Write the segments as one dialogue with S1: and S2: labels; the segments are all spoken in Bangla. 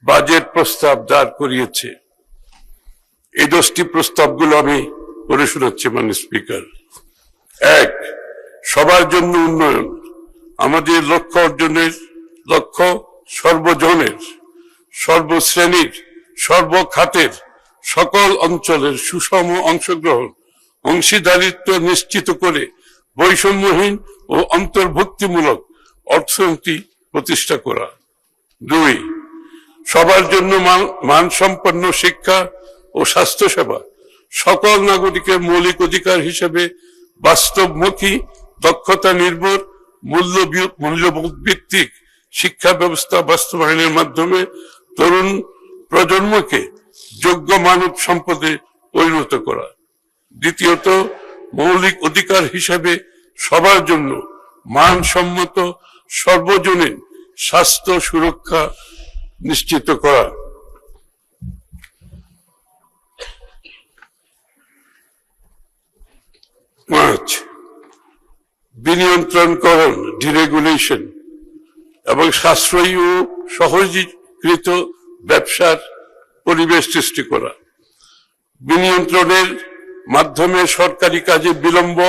S1: বাজেট প্রস্তাব দাঁড় করিয়েছে। এই 10টি প্রস্তাবগুলো আমি পড়ে শোনাচ্ছি মাননীয় স্পিকার। 1, সবার জন্য উন্নয়ন। আমাদের লক্ষ্য অর্জনের লক্ষ্য সর্বজনের, সর্বশ্রেণীর, সর্বখাতের, সকল অঞ্চলের সুষম অংশগ্রহণ, অংশীদারিত্ব নিশ্চিত করে বৈষম্যহীন ও অন্তর্ভুক্তিমূলক অর্থনীতি প্রতিষ্ঠা করা। 2, সবার জন্য মানসম্পন্ন শিক্ষা ও স্বাস্থ্যসেবা সকল নাগরিকের মৌলিক অধিকার হিসেবে বাস্তবমুখী, দক্ষতা নির্ভর, মূল্যবোধ ভিত্তিক শিক্ষা ব্যবস্থা বাস্তবায়নের মাধ্যমে তরুণ প্রজন্মকে যোগ্য মানব সম্পদে পরিণত করা। দ্বিতীয়ত, মৌলিক অধিকার হিসেবে সবার জন্য মানসম্মত সর্বজনীন স্বাস্থ্য সুরক্ষা নিশ্চিত করা। 5, বিনিয়ন্ত্রণকরণ, ডিরেগুলেশন এবং সাশ্রয়ী ও সহজীকৃত ব্যবসার পরিবেশ সৃষ্টি করা। বিনিয়ন্ত্রণের মাধ্যমে সরকারি কাজে বিলম্ব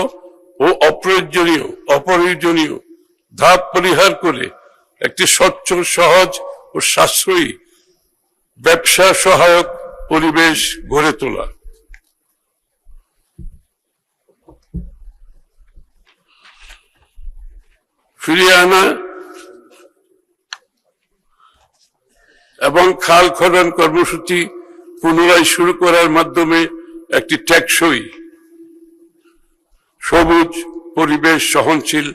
S1: ও অপ্রয়োজনীয় ধাপ পরিহার করে একটি স্বচ্ছ, সহজ ও সাশ্রয়ী ব্যবসা সহায়ক পরিবেশ গড়ে তোলা। ফিরিয়ে আনা এবং খাল খনন কর্মসূচি পুনরায় শুরু করার মাধ্যমে একটি টেকসই, সবুজ, পরিবেশ সহনশীল,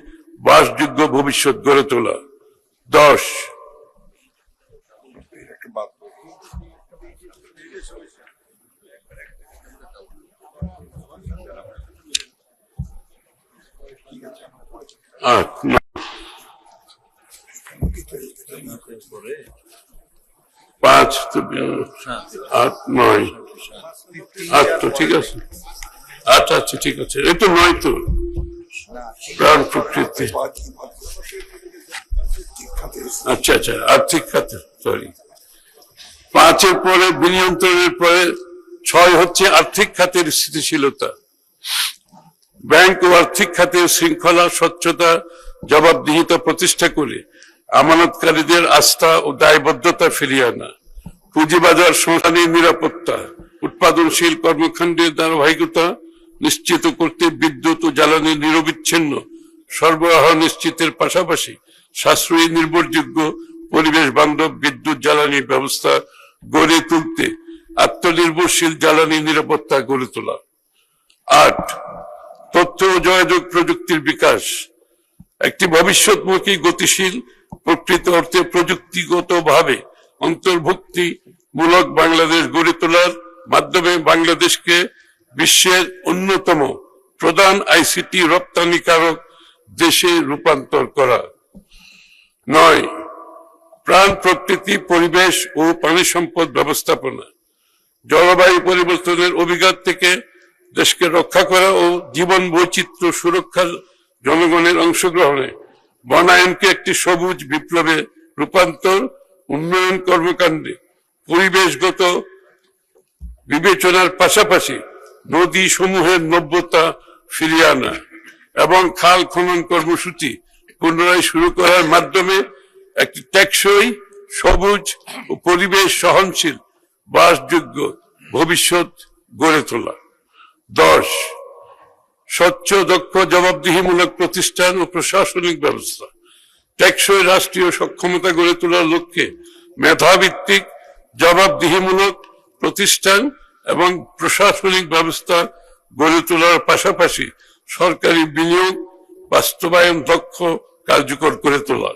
S1: বাসযোগ্য ভবিষ্যৎ গড়ে তোলা। 10, ঠিক আছে। আচ্ছা ঠিক আছে, এই তো 9 তো প্রাণ প্রকৃতি। আচ্ছা আর্থিক খাতে, সরি। 5-এর পরে বিনিয়ন্ত্রণের পরে 6 হচ্ছে আর্থিক খাতের স্থিতিশীলতা। ব্যাংক ও আর্থিক খাতের শৃঙ্খলা, স্বচ্ছতা, জবাবদিহিতা প্রতিষ্ঠা করে আমানতকারীদের আস্থা ও দায়বদ্ধতা ফিরিয়ে আনা। পুঁজিবাজার সংস্থানের নিরাপত্তা, উৎপাদনশীল কর্মকাণ্ডের ধারাবাহিকতা নিশ্চিত করতে বিদ্যুৎ ও জ্বালানির নিরবিচ্ছিন্ন সরবরাহ নিশ্চিতের পাশাপাশি সাশ্রয়ী, নির্ভরযোগ্য, পরিবেশ বান্ধব বিদ্যুৎ জ্বালানি ব্যবস্থা গড়ে তুলতে আত্মনির্ভরশীল জ্বালানি নিরাপত্তা গড়ে তোলা। 8, তথ্য ও যোগাযোগ প্রযুক্তির বিকাশ। একটি ভবিষ্যৎমুখী, গতিশীল, প্রকৃত অর্থে প্রযুক্তিগতভাবে অন্তর্ভুক্তিমূলক বাংলাদেশ গড়ে তোলার মাধ্যমে বাংলাদেশকে বিশ্বের অন্যতম প্রধান আইসিটি রপ্তানিকারক দেশে রূপান্তর করা। 9, প্রাণ প্রকৃতি, পরিবেশ ও পানি সম্পদ ব্যবস্থাপনা। জলবায়ু পরিবর্তনের অভিঘাত থেকে দেশকে রক্ষা করা ও জীবন বৈচিত্র্য সুরক্ষার জনগণের অংশগ্রহণে বনায়নকে একটি সবুজ বিপ্লবে রূপান্তর, উন্নয়ন কর্মকাণ্ডে পরিবেশগত বিবেচনার পাশাপাশি নদী সমূহের নব্যতা ফিরিয়ে আনা এবং খাল খনন কর্মসূচি পুনরায় শুরু করার মাধ্যমে একটি টেকসই, সবুজ ও পরিবেশ সহনশীল, বাসযোগ্য ভবিষ্যৎ গড়ে তোলা। 10, স্বচ্ছ, দক্ষ, জবাবদিহিমূলক প্রতিষ্ঠান ও প্রশাসনিক ব্যবস্থা। টেকসই রাষ্ট্রীয় সক্ষমতা গড়ে তোলার লক্ষ্যে মেধাভিত্তিক, জবাবদিহিমূলক প্রতিষ্ঠান এবং প্রশাসনিক ব্যবস্থা গড়ে তোলার পাশাপাশি সরকারি বিনিয়োগ বাস্তবায়ন দক্ষ, কার্যকর করে তোলা।